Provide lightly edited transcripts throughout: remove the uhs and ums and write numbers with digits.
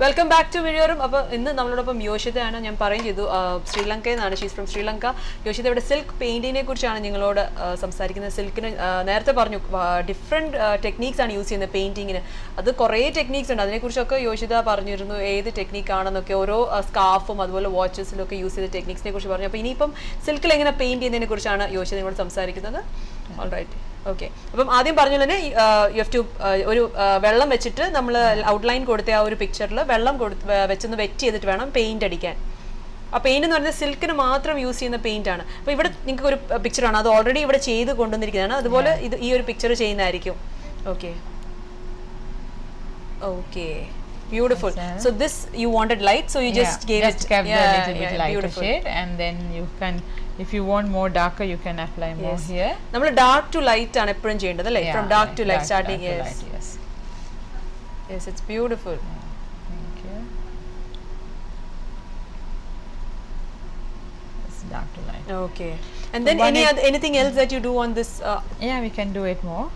Welcome back to video room. അപ്പോൾ ഇന്ന് നമ്മളോടൊപ്പം യോഷിതയാണ്. ഞാൻ പറയും ചെയ്തു ശ്രീലങ്കയിൽ നിന്നാണ്. She's from Sri Lanka. യോഷിത ഇവിടെ സിൽക്ക് പെയിന്റിനെ കുറിച്ചാണ് നിങ്ങളോട് സംസാരിക്കുന്നത്. സിൽക്കിന് നേരത്തെ പറഞ്ഞു ഡിഫറെൻറ്റ് ടെക്നീക്സ് ആണ് യൂസ് ചെയ്യുന്നത് പെയിന്റിങ്ങിന്. അത് കുറേ ടെക്നീക്സ് ഉണ്ട്. അതിനെക്കുറിച്ചൊക്കെ യോഷിത പറഞ്ഞിരുന്നു ഏത് ടെക്നീക്കാണെന്നൊക്കെ. ഓരോ സ്കാർഫും അതുപോലെ വാച്ചസിലൊക്കെ യൂസ് ചെയ്ത ടെക്നീക്സിനെ കുറിച്ച് പറഞ്ഞു. അപ്പോൾ ഇനിയിപ്പം സിൽക്കിൽ എങ്ങനെ പെയിന്റ് ചെയ്യുന്നതിനെ കുറിച്ചാണ് യോഷിത നിങ്ങളോട് സംസാരിക്കുന്നത്. All right, okay. അപ്പം ആദ്യം പറഞ്ഞു തന്നെ യു ഹവ് ടു ഒരു വെള്ളം വെച്ചിട്ട് നമ്മൾ ഔട്ട്ലൈൻ കൊടുത്ത ആ ഒരു പിക്ചറിൽ വെള്ളം വെച്ചൊന്ന് വെറ്റ് ചെയ്തിട്ട് വേണം പെയിന്റ് അടിക്കാൻ. ആ പെയിന്റ് എന്ന് പറയുന്നത് സിൽക്കിന് മാത്രം യൂസ് ചെയ്യുന്ന പെയിന്റ് ആണ്. അപ്പോൾ ഇവിടെ നിങ്ങൾക്ക് ഒരു പിക്ചറാണ്, അത് ഓൾറെഡി ഇവിടെ ചെയ്ത് കൊണ്ടുവന്നിരിക്കുന്നതാണ്. അതുപോലെ ഇത് ഈ ഒരു പിക്ചർ ചെയ്യുന്നതായിരിക്കും. Okay okay, beautiful. So this you wanted light, so you just gave it kept a little bit lighter shade, and then you can, if you want more darker, you can apply more here. നമ്മൾ dark to light ആണ് എപ്പോഴും ചെയ്യേണ്ടത് അല്ലേ? From dark to light starting. Yes, it's beautiful. Thank you. It's dark to light. Okay. And then anything else that you do on this? Yeah, we can do it more.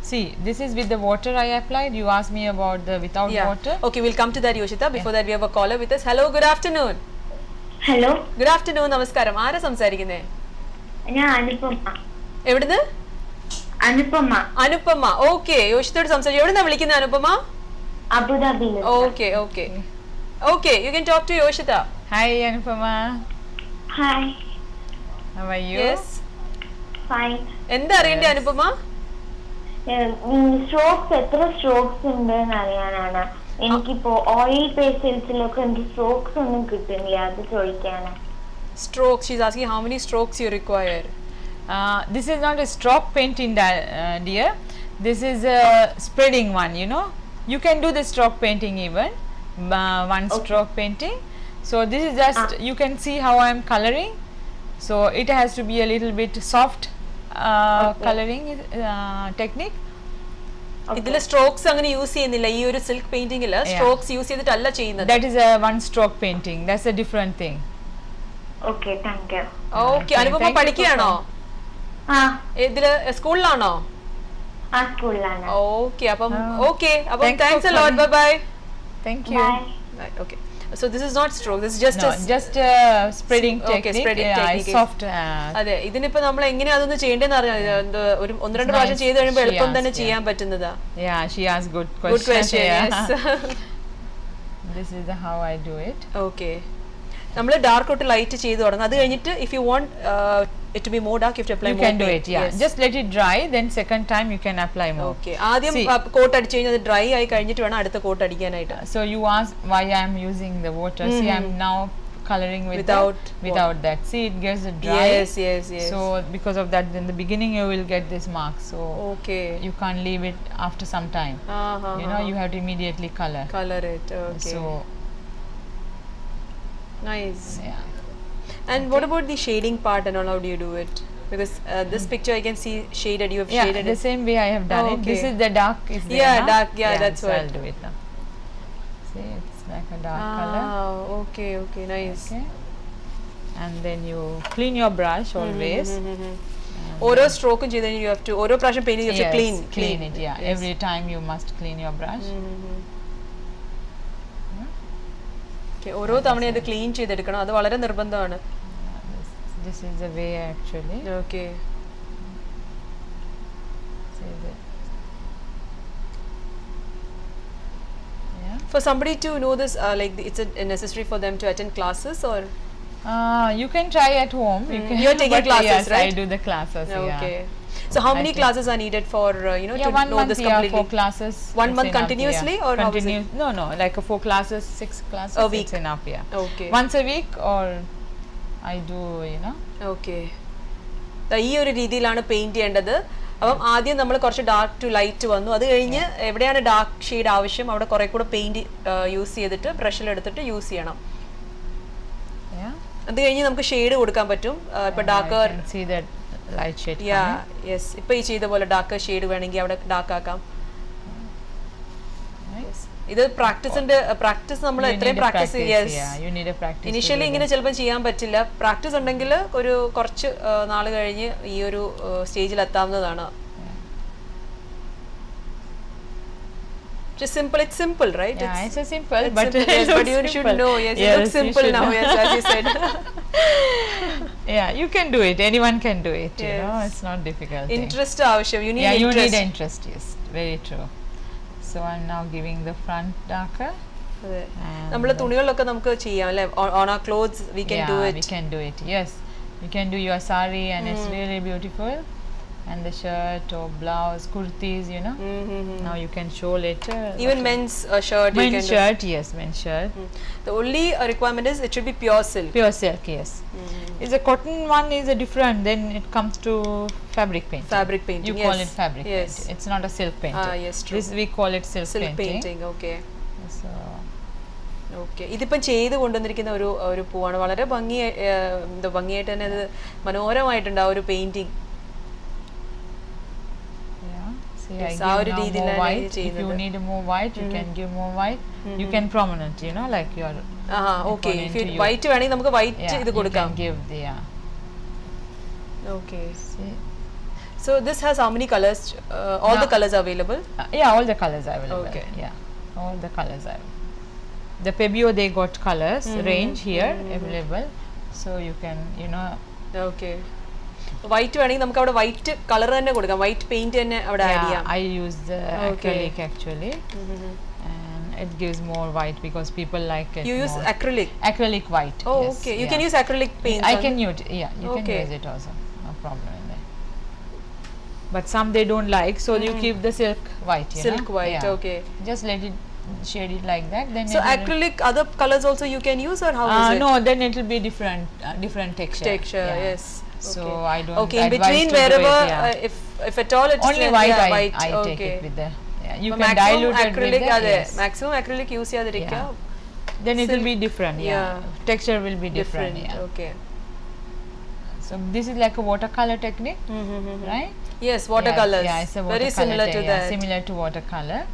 See, this is with the water I applied. You asked me about the without water. Okay, we'll come to that, Yoshita. Before that, we have a caller with us. Hello, good afternoon. Hello. Good afternoon, നമസ്കാരം. ആരാ സംസാരിക്കുന്നേ? ഞാൻ അനുപമ. എവിടുന്ന്? Anupama. Anupama. Okay, യോഷിതയോട് സംസാരിച്ചു. എവിടുന്നാ വിളിക്കുന്നത് അനുപമ? അബുദാബിയിൽ. Okay okay okay, you can talk to Yoshita. Hi, Anupama. Hi. How are you? Yes. Fine. എന്താ അറിയണ്ടേ അനുപമ? സ്ട്രോക്സ് എത്ര സ്ട്രോക്സ് ഉണ്ട് എന്ന് അറിയാനാണ്. എനിക്കിപ്പോ ഓയിൽ പേസ്റ്റൽസിലൊക്കെ എനിക്ക് സ്ട്രോക്സ് ഒന്നും കിട്ടുന്നില്ല, അത് ചോദിക്കാനാണ്. Strokes, she's asking how many strokes you require. This is not a stroke painting, dear. This is a spreading one, you know. You can do the stroke painting even, one stroke painting. So this is just, you can see how I am coloring. So it has to be a little bit soft coloring technique. ഇതില് strokes അങ്ങനെ use ചെയ്യുന്നില്ല ഈ ഒരു silk പെയിന്റിംഗിൽ. Strokes use ചെയ്തിട്ടല്ല ചെയ്യുന്നത്. That is a one stroke painting. That's a different thing. Okay, thank you. Okay, Anupama പഠിക്കുകയാണോ? ഇതില് സ്കൂളിലാണോ? ആ, സ്കൂളിലാണ്. Okay, അപ്പം ഓക്കെ, അപ്പം thanks a lot. Bye bye. Thank you. Bye. Okay. So this is not stroke, this is just spreading technique. Spreading technique. Soft. അതെ, ഇതിനിപ്പോ നമ്മൾ എങ്ങനെ അതൊന്ന് ചെയ്യേണ്ടതെന്ന് അറിയാം. ഒരു 1-2 പ്രാവശ്യം ചെയ്ത് കഴിയുമ്പോൾ എളുപ്പം തന്നെ ചെയ്യാൻ പറ്റുന്നതാ. Yeah, she asked good Good question. Yes. This is how I do it. Okay. നമ്മൾ ഡാർക്ക് തൊട്ട് ലൈറ്റ് ചെയ്ത് തുടങ്ങും. അത് കഴിഞ്ഞിട്ട് if you want it to be more dark, you have to apply more. You can do it. Yeah. Just let it dry, then second time you can apply more. Okay. ആദ്യം coat അടിച്ചു കഴിഞ്ഞാൽ അത് dry ആയി കഴിഞ്ഞിട്ട് വേണം അടുത്ത coat അടിക്കാനായിട്ട്. So you ask why I am using the water. See, I am now coloring without that. See, it gets dry. Yes. So because of that, in the beginning you will get this mark. So okay, you can't leave it after some time. You know, you have to immediately color it. Okay. So nice. Yeah. And what about the shading part and all? How do you do it? Because this picture I can see shaded. You have shaded the it. same way I have done it. This is the dark. Is there? Yeah, dark. Yeah, that's so what I'll do it now. See, it's like a dark color. Okay, nice. Okay. And then you clean your brush always. ഓരോ സ്ട്രോക്കും ചെയ്ത് കഴിഞ്ഞാൽ you have to ഓരോ പ്രാവശ്യം paint you have to clean it. Yeah, yes. Every time you must clean your brush. ഓരോ തവണയും അത് clean ചെയ്തെടുക്കണം. അത് വളരെ നിർബന്ധമാണ്. This is the way actually. Okay. For somebody to know this, like it's necessary for them to attend classes or? You can try at home. You're taking classes, yes, right? I do the classes. Okay. So how many classes are needed for to know this completely? 4 classes. 1 month continuously or how is it? No, like 4 classes, 6 classes. A week. It's enough, yeah. Okay. Once a week or I do, you know. Okay. ഈ ഒരു രീതിയിലാണ് paint ചെയ്യേണ്ടത്. അപ്പം ആദ്യം നമ്മൾ കുറച്ച് dark to light വന്നു. അത് കഴിഞ്ഞ് എവിടെയാണ് ഡാർക്ക് ഷെയ്ഡ് ആവശ്യം അവിടെ കുറെ കൂടെ പെയിന്റ് യൂസ് ചെയ്തിട്ട് ബ്രഷിൽ എടുത്തിട്ട് യൂസ് ചെയ്യണം. അത് കഴിഞ്ഞ് നമുക്ക് ഷെയ്ഡ് കൊടുക്കാൻ പറ്റും. ഇപ്പൊ ഡാർക്കർ light shade. Yes, ഇപ്പൊ ഈ ചെയ്ത പോലെ ഡാർക്ക് ഷെയ്ഡ് വേണമെങ്കിൽ അവിടെ ഡാർക്ക് ആക്കാം. ഇത് പ്രാക്ടീസ് നമ്മൾ എത്രയും പ്രാക്ടീസ് ഇനിഷ്യലി ഇങ്ങനെ ചിലപ്പോൾ ചെയ്യാൻ പറ്റില്ല. പ്രാക്ടീസ് ഉണ്ടെങ്കിൽ ഒരു കുറച്ച് നാൾ കഴിഞ്ഞ് ഈ ഒരു സ്റ്റേജിൽ എത്താവുന്നതാണ്. just simple, it's simple, right? Yeah, it's a simple, it's but simple, yes, it but you looks should simple. know, yes, it Yes, looks you simple should now, know. yes, as you said. Yeah, you can do it, anyone can do it, you know, Yes. it's not difficult thing. Interest avashyam, you need Yeah, you interest. need interest, yes, very true. So I'm now giving the front darker. അതെ. And നമ്മളെ തുണികളിലൊക്കെ നമുക്ക് ചെയ്യാം അല്ലേ? On our clothes we can do yeah, it. we can do it, yes. You can do your sari and it's really beautiful. And the shirt or blouse, kurtis, you know. Now you can show later. Even men's shirt you can men's do. shirt, yes, men's shirt. The only requirement is it should be pure silk. Pure silk, yes. It's a cotton one is a different. Then it comes to fabric painting. Fabric painting, You call yes. it fabric Yes. painting. It's not a silk painting. Yes, true. This we call it silk, Silk painting. painting, okay. So okay, ഇതിപ്പം ചെയ്ത് കൊണ്ടുവന്നിരിക്കുന്ന ഒരു പൂവാണ്. വളരെ ഭംഗിയായിട്ട് തന്നെ അത് മനോഹരമായിട്ടുണ്ട് ആ ഒരു painting. yeah, see, Yes, I ആ give ഒരു now more രീതിയിലാണ് white. ഇത് If ചെയ്യുന്നത്. you need more white, you can give more white. You can prominent, you know, like your. Okay, into you. White വേണമെങ്കിൽ നമുക്ക് വൈറ്റ് Yeah, ഇത് you കൊടുക്കാം. can give the okay, see. so this has how many colors? All the colors are available? Yeah, all the colors are available. Okay. Yeah, all the colors are. The Pebeo they got colors range here available, so you can, you know. Okay, white വേണമെങ്കിൽ നമുക്ക് അവിടെ white colour തന്നെ കൊടുക്കാം, white paint തന്നെ അവിടെ add Yeah, ചെയ്യാം. I use the Okay. acrylic actually, and it gives more white because people like it. You use more. acrylic? Acrylic white. Oh, yes, okay. You yeah. can use acrylic paint. I can use, yeah, you Okay. can use it also, no problem in that. But some they don't like, so you keep the silk white. You Silk know? white, Yeah. okay. Just let it shade it like that. Then So it will- acrylic, other colors also you can use, or how is it? No, then it will be different texture. Texture, Yeah. yes. So Okay. I don't. Okay, in advise between to do wherever, it, yeah. if at all it's Only white, yeah, I white. take Okay. it with the. Yeah, you So can maximum dilute it acrylic, with the. അതെ, Yes. maximum acrylic use ചെയ്യാതിരിക്കുക. Yeah. Then it will be Silk, different. Yeah. yeah. Texture will be different. Yeah. Okay. So this is like a watercolor technique, right? Yes, watercolors. Yeah, it's a watercolor. Very similar to yeah, that. Similar to watercolor.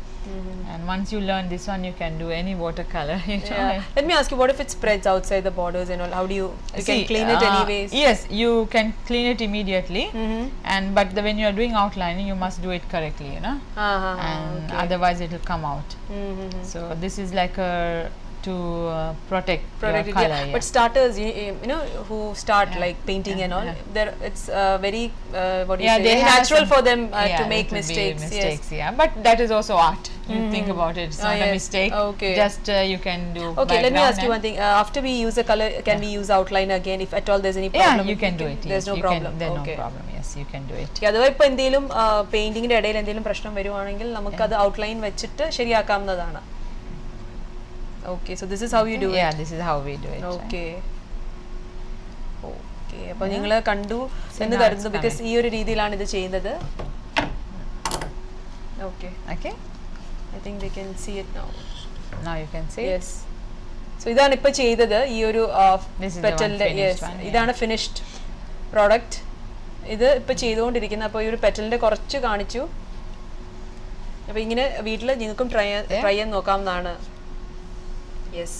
And once you learn this one, you can do any watercolor. You know, Yeah. like- Let me ask you, what if it spreads outside the borders and all? How do you See, can clean it anyways? Yes, you can clean it immediately. Mm-hmm. And but when you are doing outlining, you must do it correctly, you know. And Okay. otherwise it will come out. Mm-hmm. So this is like a to protect Protected, your color. yeah. Yeah. But starters, you know, who start like painting and all, yeah. there it's very what do you Yeah, say? they Very have natural some- for them yeah, to make it will be mistakes. mistakes, yeah. But that is also art. You think about it. It's Oh, not a yes. mistake. Okay. Just you can do. Okay, let me background ask you and- one thing. After we use a color, can we use outline again if at all there's any Yeah, problem? you can do it. There's yes, no you problem. Can, there's Okay. no problem. Yes, you can do it. Okay, അഥവാ ഇപ്പൊ എന്തെങ്കിലും പെയിന്റിങ്ങിന്റെ ഇടയിൽ എന്തെങ്കിലും പ്രശ്നം വരുവാണെങ്കിൽ നമുക്കത് outline വെച്ചിട്ട് ശരിയാക്കാവുന്നതാണ്. Okay, so this is how you do Yeah, it. this is how we do it. Okay. Okay, അപ്പോൾ നിങ്ങൾ കണ്ടു എന്ന് now കരുതുന്നു it's ബിക്കോസ് ഈ ഒരു രീതിയിലാണ് ഇത് ചെയ്യുന്നത്. Okay, Okay. I think they can see it now. Now you can see. Yes. So ഇതാണ് ഇപ്പൊ ചെയ്തത് ഈ ഒരു This is the one പെറ്റലിന്റെ finished yes one, yeah. ഇതാണ് ഫിനിഷ്ഡ് പ്രോഡക്റ്റ്. ഇത് ഇപ്പൊ ചെയ്തുകൊണ്ടിരിക്കുന്നത്. അപ്പോൾ ഈ ഒരു പെറ്റലിന്റെ കുറച്ച് കാണിച്ചു. അപ്പോൾ ഇങ്ങനെ വീട്ടിൽ നിങ്ങൾക്കും ട്രൈ ചെയ്യാൻ നോക്കാവുന്നതാണ്. Yes.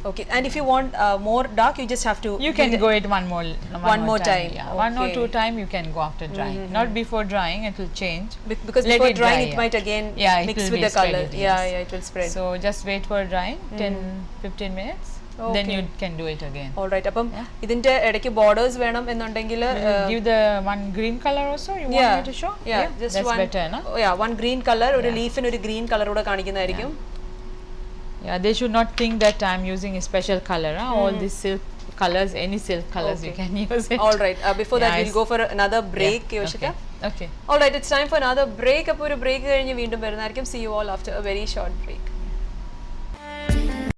Okay, and if you want more dark, you just have to. You can go it one more time. Yeah. One or Okay. two time you can go after drying. Not before drying, it will change. Because Let before it drying, dry, it yeah. might again Yeah, it mix will with be the color. spread, Yeah, yes. yeah, it will spread. So just wait for drying 10-15 minutes. Then Okay. you can do it again. All right. അപ്പം ഇതിന്റെ ഇടയ്ക്ക് borders വേണം എന്നുണ്ടെങ്കിൽ Give the one green color also. You want me to show? just that's one. better, no? Yeah, one green color. ഒരു ലീഫിന് ഒരു green colour കൂടെ കാണിക്കുന്നതായിരിക്കും. Yeah, they should not think that I'm using a special color. All these silk colors, any silk colors you Okay. can use it. All right. Before that, Yeah, we'll go for another break. Yoshika. Okay. All right. It's time for another break. അപ്പോൾ ഒരു break കഴിഞ്ഞ് വീണ്ടും വരുന്നതായിരിക്കും. See you all after a very short break.